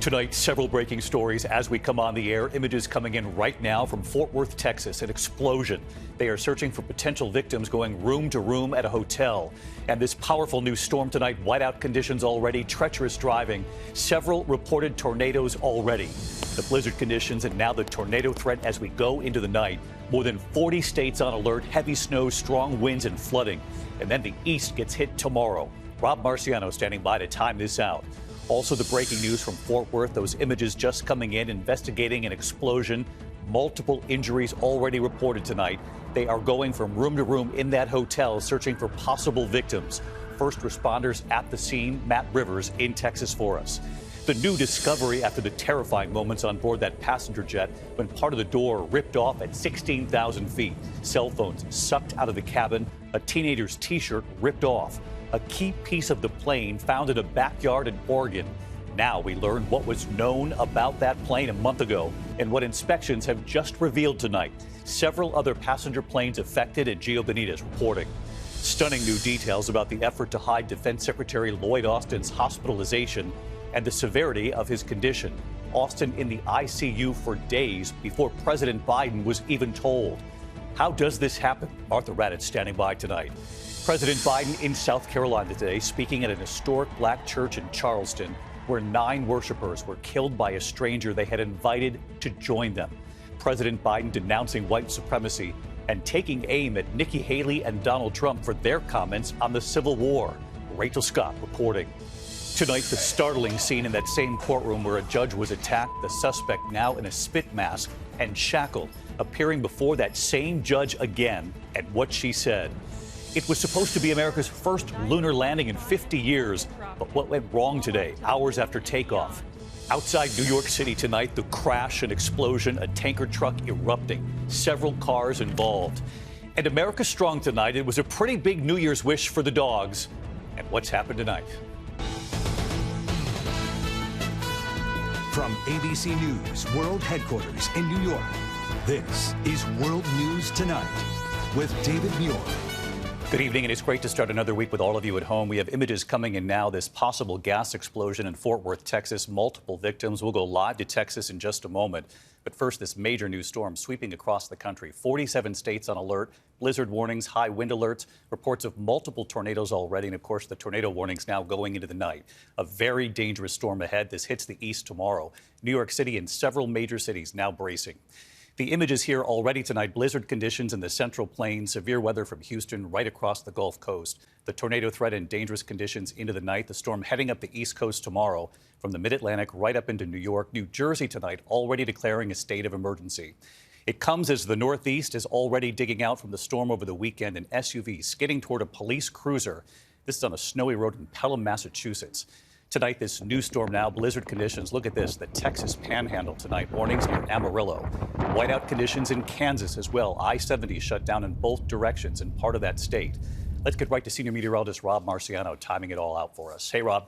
Tonight, several breaking stories as we come on the air. Images coming in right now from Fort Worth, Texas. An explosion. They are searching for potential victims going room to room at a hotel. And this powerful new storm tonight, whiteout conditions already, treacherous driving, several reported tornadoes already. The blizzard conditions and now the tornado threat as we go into the night. More than 40 states on alert, heavy snow, strong winds and flooding. And then the east gets hit tomorrow. Rob Marciano standing by to time this out. Also, the breaking news from Fort Worth, those images just coming in, investigating an explosion. Multiple injuries already reported tonight. They are going from room to room in that hotel, searching for possible victims. First responders at the scene, Matt Rivers in Texas for us. The new discovery after the terrifying moments on board that passenger jet when part of the door ripped off at 16,000 feet. Cell phones sucked out of the cabin, a teenager's T-shirt ripped off. A key piece of the plane found in a backyard in Oregon. Now we learn what was known about that plane a month ago and what inspections have just revealed tonight. Several other passenger planes affected, and Gio Benitez reporting. Stunning new details about the effort to hide Defense Secretary Lloyd Austin's hospitalization and the severity of his condition. Austin in the ICU for days before President Biden was even told. How does this happen? Arthur Raddatz standing by tonight. President Biden in South Carolina today, speaking at an historic black church in Charleston, where 9 worshipers were killed by a stranger they had invited to join them. President Biden denouncing white supremacy and taking aim at Nikki Haley and Donald Trump for their comments on the Civil War. Rachel Scott reporting. Tonight, the startling scene in that same courtroom where a judge was attacked, the suspect now in a spit mask and shackled, appearing before that same judge again, and what she said. It was supposed to be America's first lunar landing in 50 years, but what went wrong today, hours after takeoff? Outside New York City tonight, the crash and explosion, a tanker truck erupting, several cars involved. And America strong tonight. It was a pretty big New Year's wish for the dogs. And what's happened tonight? From ABC News World Headquarters in New York, this is World News Tonight with David Muir. Good evening, and it's great to start another week with all of you at home. We have images coming in now. This possible gas explosion in Fort Worth, Texas. Multiple victims. We'll go live to Texas in just a moment. But first, this major new storm sweeping across the country. 47 states on alert. Blizzard warnings, high wind alerts, reports of multiple tornadoes already. And, of course, the tornado warnings now going into the night. A very dangerous storm ahead. This hits the east tomorrow. New York City and several major cities now bracing. The images here already tonight, blizzard conditions in the Central Plains, severe weather from Houston right across the Gulf Coast. The tornado threat and dangerous conditions into the night. The storm heading up the East Coast tomorrow from the Mid-Atlantic right up into New York. New Jersey tonight already declaring a state of emergency. It comes as the Northeast is already digging out from the storm over the weekend. An SUV skidding toward a police cruiser. This is on a snowy road in Pelham, Massachusetts. Tonight, this new storm now, blizzard conditions. Look at this, the Texas Panhandle tonight. Warnings near Amarillo. Whiteout conditions in Kansas as well. I-70 shut down in both directions in part of that state. Let's get right to senior meteorologist Rob Marciano timing it all out for us. Hey, Rob.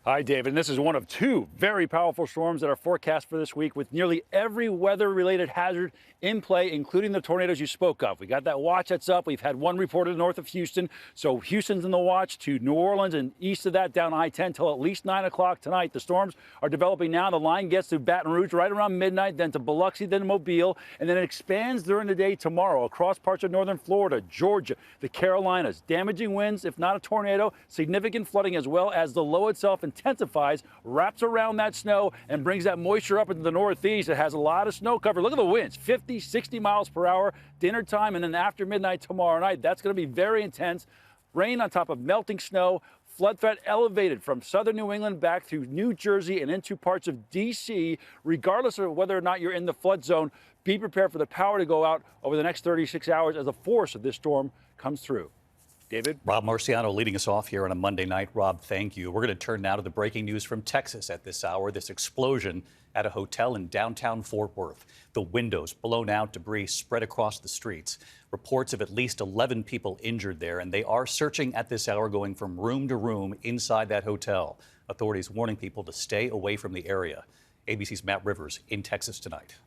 Hi, David. And this is one of 2 very powerful storms that are forecast for this week, with nearly every weather-related hazard in play, including the tornadoes you spoke of. We got that watch that's up. We've had one reported north of Houston. So Houston's in the watch to New Orleans, and east of that down I-10 till at least 9 o'clock tonight. The storms are developing now. The line gets to Baton Rouge right around midnight, then to Biloxi, then to Mobile, and then it expands during the day tomorrow across parts of northern Florida, Georgia, the Carolinas. Damaging winds, if not a tornado, significant flooding, as well as the low itself intensifies, wraps around that snow, and brings that moisture up into the northeast. It has a lot of snow cover. Look at the winds, 50, 60 miles per hour, dinner time, and then after midnight tomorrow night. That's going to be very intense. Rain on top of melting snow. Flood threat elevated from southern New England back through New Jersey and into parts of D.C. Regardless of whether or not you're in the flood zone, be prepared for the power to go out over the next 36 hours as the force of this storm comes through. David? Rob Marciano leading us off here on a Monday night. Rob, thank you. We're going to turn now to the breaking news from Texas at this hour. This explosion at a hotel in downtown Fort Worth. The windows blown out, debris spread across the streets. Reports of at least 11 people injured there, and they are searching at this hour, going from room to room inside that hotel. Authorities warning people to stay away from the area. ABC's Matt Rivers in Texas tonight.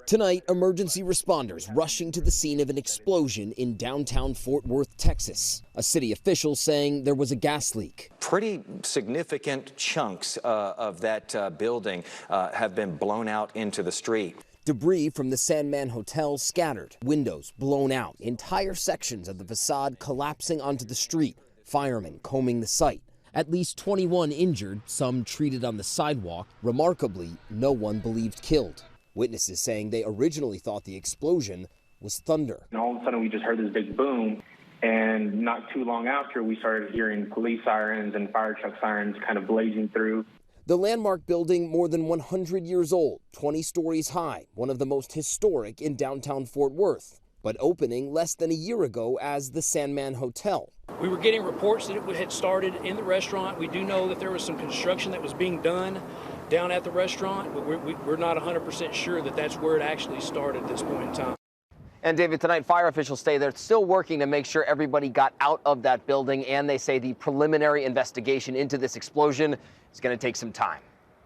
Tonight, emergency responders rushing to the scene of an explosion in downtown Fort Worth, Texas. A city official saying there was a gas leak. Pretty significant chunks of that building have been blown out into the street. Debris from the Sandman Hotel scattered, windows blown out, entire sections of the facade collapsing onto the street, firemen combing the site. At least 21 injured, some treated on the sidewalk. Remarkably, no one believed killed. Witnesses saying they originally thought the explosion was thunder. And all of a sudden we just heard this big boom, and not too long after we started hearing police sirens and fire truck sirens kind of blazing through. The landmark building, more than 100 years old, 20 stories high, one of the most historic in downtown Fort Worth, but opening less than a year ago as the Sandman Hotel. We were getting reports that it had started in the restaurant. We do know that there was some construction that was being done down at the restaurant, but we're not 100% sure that that's where it actually started at this point in time. And David, tonight fire officials say they're still working to make sure everybody got out of that building, and they say the preliminary investigation into this explosion is going to take some time.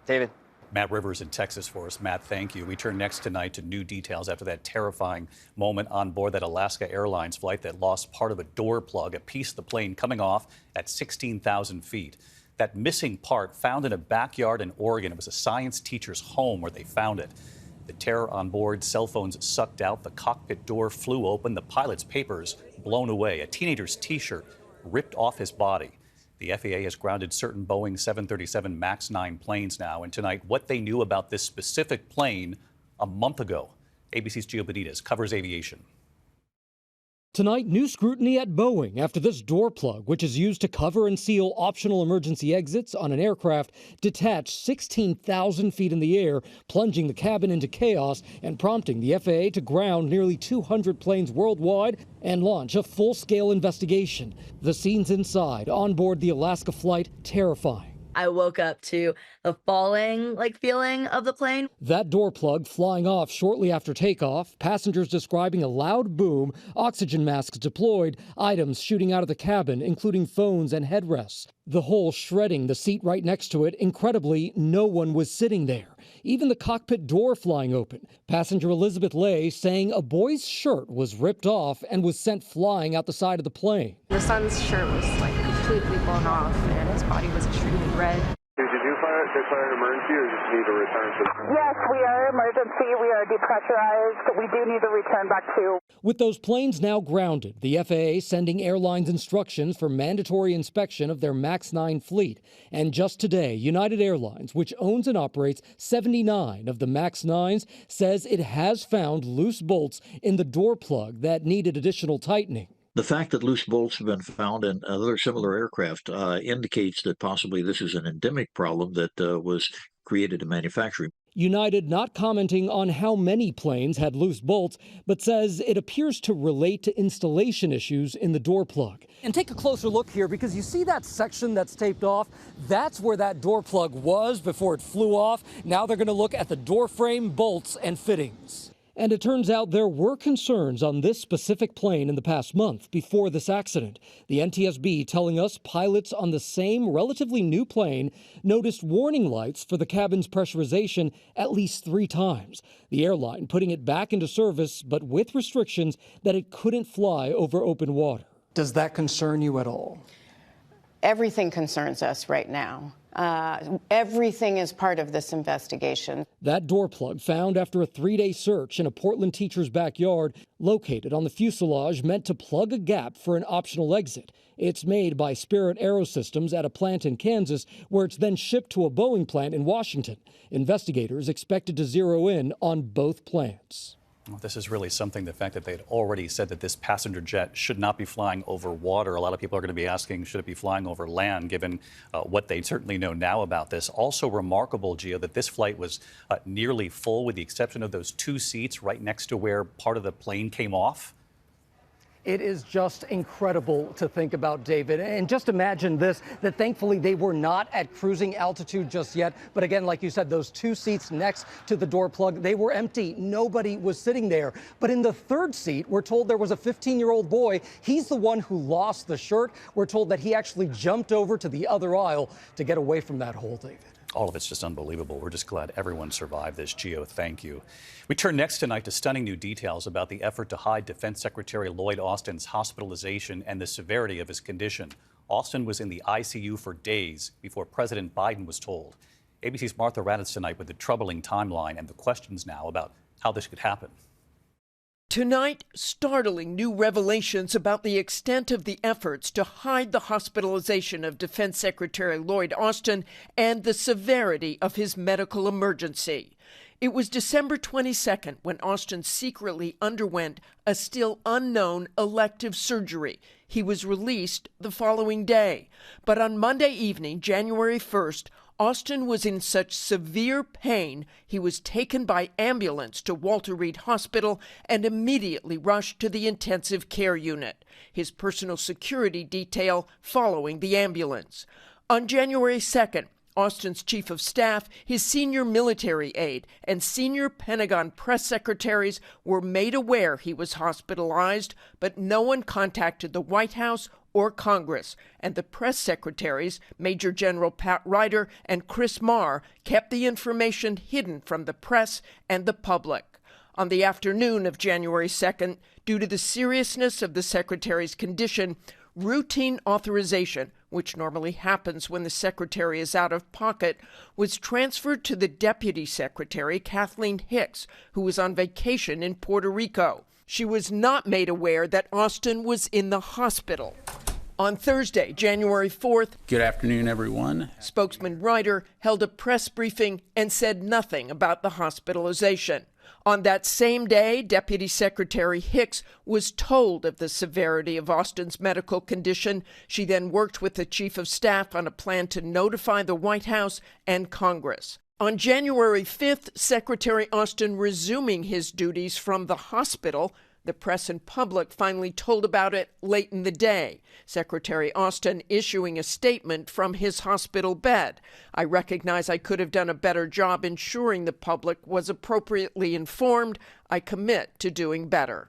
David? Matt Rivers in Texas for us. Matt, thank you. We turn next tonight to new details after that terrifying moment on board that Alaska Airlines flight that lost part of a door plug, a piece of the plane coming off at 16,000 feet. That missing part found in a backyard in Oregon. It was a science teacher's home where they found it. The terror on board, cell phones sucked out, the cockpit door flew open, the pilot's papers blown away, a teenager's T-shirt ripped off his body. The FAA has grounded certain Boeing 737 MAX 9 planes now, and tonight what they knew about this specific plane a month ago. ABC's Gio Benitez covers aviation. Tonight, new scrutiny at Boeing after this door plug, which is used to cover and seal optional emergency exits on an aircraft, detached 16,000 feet in the air, plunging the cabin into chaos and prompting the FAA to ground nearly 200 planes worldwide and launch a full-scale investigation. The scenes inside, on board the Alaska flight, terrifying. I woke up to the falling feeling of the plane. That door plug flying off shortly after takeoff, passengers describing a loud boom, oxygen masks deployed, items shooting out of the cabin, including phones and headrests. The hole shredding the seat right next to it. Incredibly, no one was sitting there. Even the cockpit door flying open. Passenger Elizabeth Lay saying a boy's shirt was ripped off and was sent flying out the side of the plane. The son's shirt was completely blown off and his body was extremely red. Did you declare an emergency or just need to return to? Yes, we are emergency. We are depressurized. We do need to return back to. With those planes now grounded, the FAA sending airlines instructions for mandatory inspection of their MAX 9 fleet. And just today, United Airlines, which owns and operates 79 of the MAX 9s, says it has found loose bolts in the door plug that needed additional tightening. The fact that loose bolts have been found in other similar aircraft indicates that possibly this is an endemic problem that was created in manufacturing. United not commenting on how many planes had loose bolts, but says it appears to relate to installation issues in the door plug. And take a closer look here, because you see that section that's taped off? That's where that door plug was before it flew off. Now they're going to look at the door frame, bolts, and fittings. And it turns out there were concerns on this specific plane in the past month before this accident. The NTSB telling us pilots on the same relatively new plane noticed warning lights for the cabin's pressurization at least 3 times. The airline putting it back into service, but with restrictions that it couldn't fly over open water. Does that concern you at all? Everything concerns us right now. Everything is part of this investigation. That door plug found after a 3-day search in a Portland teacher's backyard, located on the fuselage meant to plug a gap for an optional exit. It's made by Spirit Aerosystems at a plant in Kansas, where it's then shipped to a Boeing plant in Washington. Investigators expected to zero in on both plants. Well, this is really something, the fact that they had already said that this passenger jet should not be flying over water. A lot of people are going to be asking, should it be flying over land, given what they certainly know now about this. Also remarkable, Gio, that this flight was nearly full, with the exception of those 2 seats right next to where part of the plane came off. It is just incredible to think about, David. And just imagine this, that thankfully they were not at cruising altitude just yet. But again, like you said, those 2 seats next to the door plug, they were empty. Nobody was sitting there. But in the 3rd seat, we're told there was a 15-year-old boy. He's the one who lost the shirt. We're told that he actually jumped over to the other aisle to get away from that hole, David. All of it's just unbelievable. We're just glad everyone survived this. Gio, thank you. We turn next tonight to stunning new details about the effort to hide Defense Secretary Lloyd Austin's hospitalization and the severity of his condition. Austin was in the ICU for days before President Biden was told. ABC's Martha Raddatz tonight with the troubling timeline and the questions now about how this could happen. Tonight, startling new revelations about the extent of the efforts to hide the hospitalization of Defense Secretary Lloyd Austin and the severity of his medical emergency. It was December 22nd when Austin secretly underwent a still unknown elective surgery. He was released the following day. But on Monday evening, January 1st, Austin was in such severe pain, he was taken by ambulance to Walter Reed Hospital and immediately rushed to the intensive care unit. His personal security detail following the ambulance. On January 2nd, Austin's chief of staff, his senior military aide, and senior Pentagon press secretaries were made aware he was hospitalized, but no one contacted the White House or Congress, and the press secretaries, Major General Pat Ryder and Chris Marr, kept the information hidden from the press and the public. On the afternoon of January 2nd, due to the seriousness of the secretary's condition, routine authorization, which normally happens when the secretary is out of pocket, was transferred to the deputy secretary, Kathleen Hicks, who was on vacation in Puerto Rico. She was not made aware that Austin was in the hospital. On Thursday, January 4th, good afternoon, everyone. Spokesman Ryder held a press briefing and said nothing about the hospitalization. On that same day, Deputy Secretary Hicks was told of the severity of Austin's medical condition. She then worked with the Chief of Staff on a plan to notify the White House and Congress. On January 5th, Secretary Austin resuming his duties from the hospital. The press and public finally told about it late in the day. Secretary Austin issuing a statement from his hospital bed. I recognize I could have done a better job ensuring the public was appropriately informed. I commit to doing better.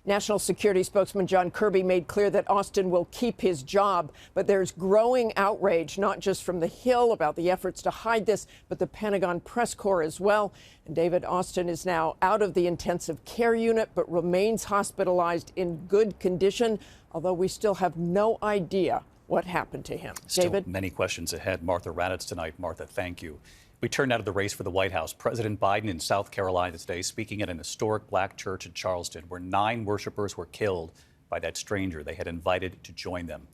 National Security spokesman John Kirby made clear that Austin will keep his job, but there's growing outrage, not just from the Hill about the efforts to hide this, but the Pentagon press corps as well. And David, Austin is now out of the intensive care unit, but remains hospitalized in good condition, although we still have no idea what happened to him. Still David? Many questions ahead. Martha Raddatz tonight. Martha, thank you. We turn now to the race for the White House. President Biden in South Carolina today speaking at an historic black church in Charleston where 9 worshipers were killed by that stranger they had invited to join them.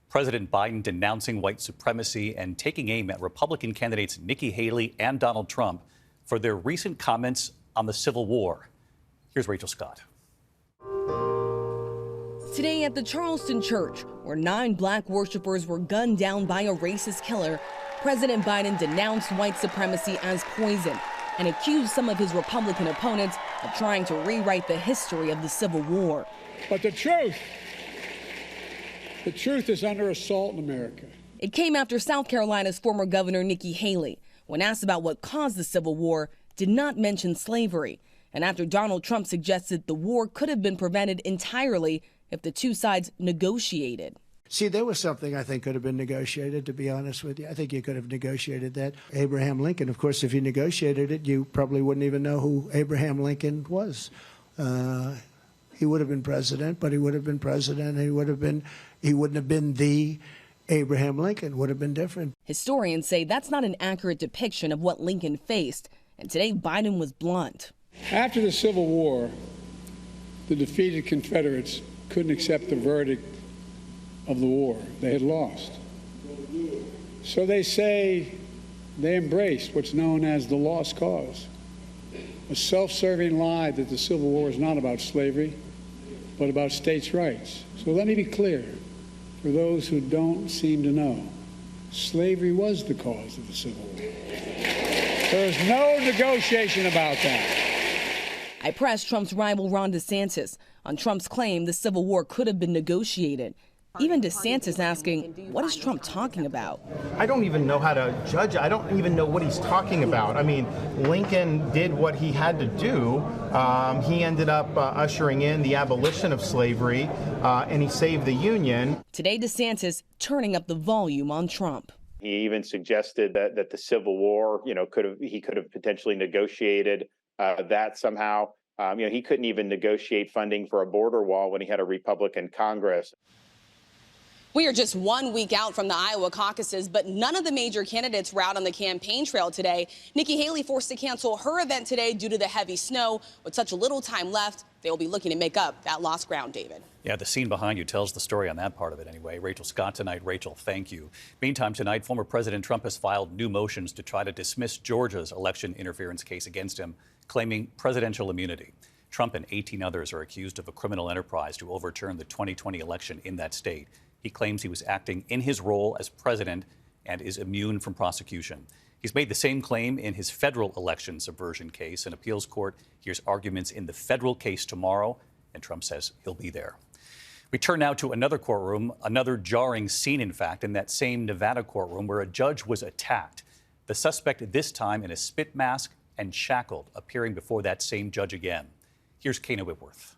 President Biden denouncing white supremacy and taking aim at Republican candidates Nikki Haley and Donald Trump for their recent comments on the Civil War. Here's Rachel Scott. Today at the Charleston church, where 9 black worshipers were gunned down by a racist killer, President Biden denounced white supremacy as poison and accused some of his Republican opponents of trying to rewrite the history of the Civil War. But the truth is under assault in America. It came after South Carolina's former governor Nikki Haley, when asked about what caused the Civil War, did not mention slavery. And after Donald Trump suggested the war could have been prevented entirely if the two sides negotiated. See, there was something I think could have been negotiated, to be honest with you. I think you could have negotiated that. Abraham Lincoln, of course, if you negotiated it, you probably wouldn't even know who Abraham Lincoln was. He would have been president, but he would have been president. He wouldn't have been the Abraham Lincoln. Would have been different. Historians say that's not an accurate depiction of what Lincoln faced. And today, Biden was blunt. After the Civil War, the defeated Confederates couldn't accept the verdict of the war. They had lost. So they say they embraced what's known as the lost cause, a self-serving lie that the Civil War is not about slavery, but about states' rights. So let me be clear, for those who don't seem to know, slavery was the cause of the Civil War. There is no negotiation about that. I pressed Trump's rival Ron DeSantis on Trump's claim the Civil War could have been negotiated. Even DeSantis asking, what is Trump talking about? I don't even know how to judge. I don't even know what he's talking about. I mean, Lincoln did what he had to do. He ended up ushering in the abolition of slavery, and he saved the Union. Today, DeSantis turning up the volume on Trump. He even suggested that the Civil War, he could have potentially negotiated that somehow. He couldn't even negotiate funding for a border wall when he had a Republican Congress. We are just 1 week out from the Iowa caucuses, but none of the major candidates were out on the campaign trail today. Nikki Haley forced to cancel her event today due to the heavy snow. With such little time left, they will be looking to make up that lost ground, David. Yeah, the scene behind you tells the story on that part of it anyway. Rachel Scott tonight. Rachel, thank you. Meantime, tonight, former President Trump has filed new motions to try to dismiss Georgia's election interference case against him, claiming presidential immunity. Trump and 18 others are accused of a criminal enterprise to overturn the 2020 election in that state. He claims he was acting in his role as president and is immune from prosecution. He's made the same claim in his federal election subversion case. An appeals court hears arguments in the federal case tomorrow, and Trump says he'll be there. We turn now to another courtroom, another jarring scene, in fact, in that same Nevada courtroom where a judge was attacked. The suspect this time in a spit mask and shackled, appearing before that same judge again. Here's Kana Whitworth.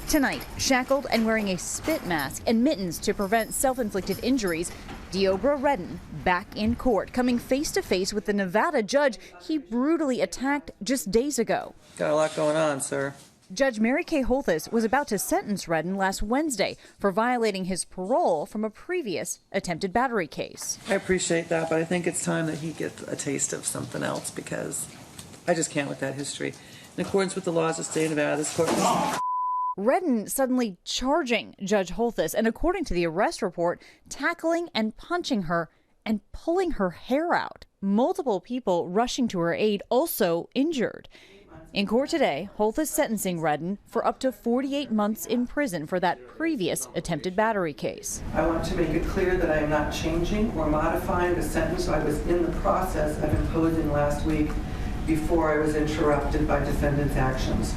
Tonight, shackled and wearing a spit mask and mittens to prevent self-inflicted injuries, Deobra Redden back in court, coming face to face with the Nevada judge he brutally attacked just days ago. Got a lot going on, sir. Judge Mary Kay Holthus was about to sentence Redden last Wednesday for violating his parole from a previous attempted battery case. I appreciate that, but I think it's time that he gets a taste of something else because I just can't with that history. In accordance with the laws of the state of Nevada, this court... Redden suddenly charging Judge Holthus and, according to the arrest report, tackling and punching her and pulling her hair out. Multiple people rushing to her aid also injured. In court today, Holthus sentencing Redden for up to 48 months in prison for that previous attempted battery case. I want to make it clear that I am not changing or modifying the sentence I was in the process of imposing last week before I was interrupted by defendant's actions.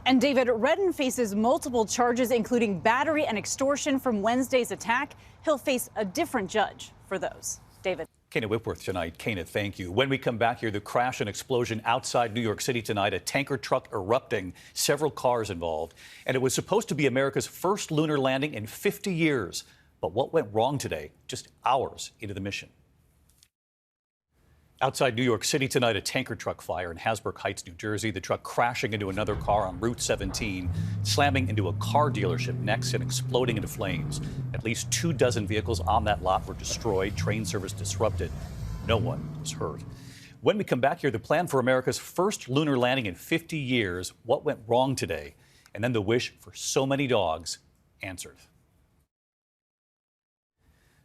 And David, Redden faces multiple charges, including battery and extortion from Wednesday's attack. He'll face a different judge for those. David. Kana Whitworth tonight. Kana, thank you. When we come back here, the crash and explosion outside New York City tonight, a tanker truck erupting, several cars involved. And it was supposed to be America's first lunar landing in 50 years. But what went wrong today, just hours into the mission? Outside New York City tonight, a tanker truck fire in Hasbrook Heights, New Jersey. The truck crashing into another car on Route 17, slamming into a car dealership next and exploding into flames. At least 24 vehicles on that lot were destroyed, train service disrupted. No one was hurt. When we come back here, the plan for America's first lunar landing in 50 years, what went wrong today, and then the wish for so many dogs answered.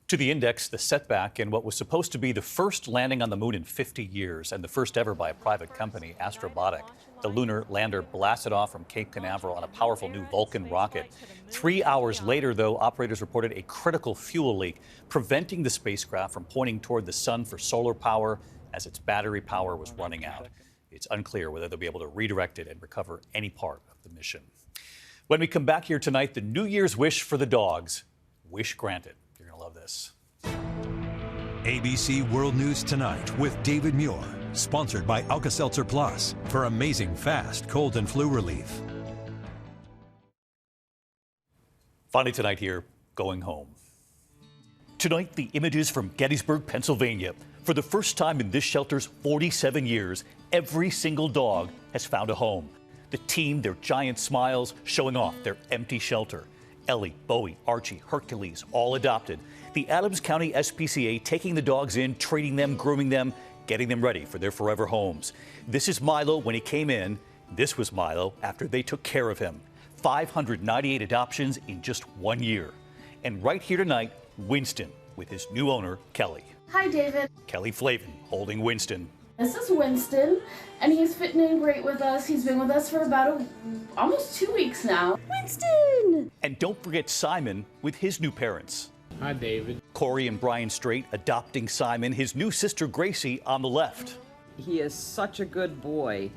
To the index, the setback in what was supposed to be the first landing on the moon in 50 years and the first ever by a private company, Astrobotic. The lunar lander blasted off from Cape Canaveral on a powerful new Vulcan rocket. 3 hours later, though, operators reported a critical fuel leak, preventing the spacecraft from pointing toward the sun for solar power as its battery power was running out. It's unclear whether they'll be able to redirect it and recover any part of the mission. When we come back here tonight, the New Year's wish for the dogs. Wish granted. You're going to love this. ABC World News Tonight with David Muir, sponsored by Alka-Seltzer Plus for amazing fast cold and flu relief. Finally tonight here, going home. Tonight, the images from Gettysburg, Pennsylvania. For the first time in this shelter's 47 years, every single dog has found a home. The team, their giant smiles, showing off their empty shelter. Ellie, Bowie, Archie, Hercules, all adopted. The Adams County SPCA taking the dogs in, treating them, grooming them, getting them ready for their forever homes. This is Milo when he came in. This was Milo after they took care of him. 598 adoptions in just 1 year. And right here tonight, Winston with his new owner, Kelly. Hi, David. Kelly Flavin holding Winston. This is Winston, and he's fitting in great with us. He's been with us for about almost 2 weeks now. Winston! And don't forget Simon with his new parents. Hi, David. Corey and Brian Strait adopting Simon, his new sister Gracie on the left. He is such a good boy,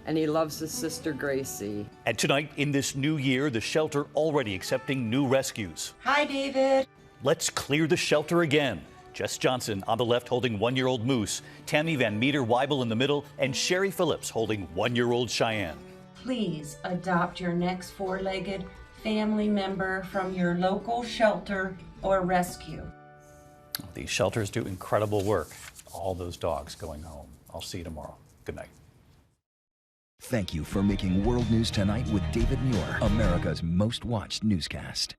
and he loves his sister Gracie. And tonight, in this new year, the shelter already accepting new rescues. Hi, David. Let's clear the shelter again. Jess Johnson on the left holding 1-year-old Moose, Tammy Van Meter Weibel in the middle, and Sherry Phillips holding 1-year-old Cheyenne. Please adopt your next four-legged family member from your local shelter or rescue. These shelters do incredible work. All those dogs going home. I'll see you tomorrow. Good night. Thank you for making World News Tonight with David Muir America's most watched newscast.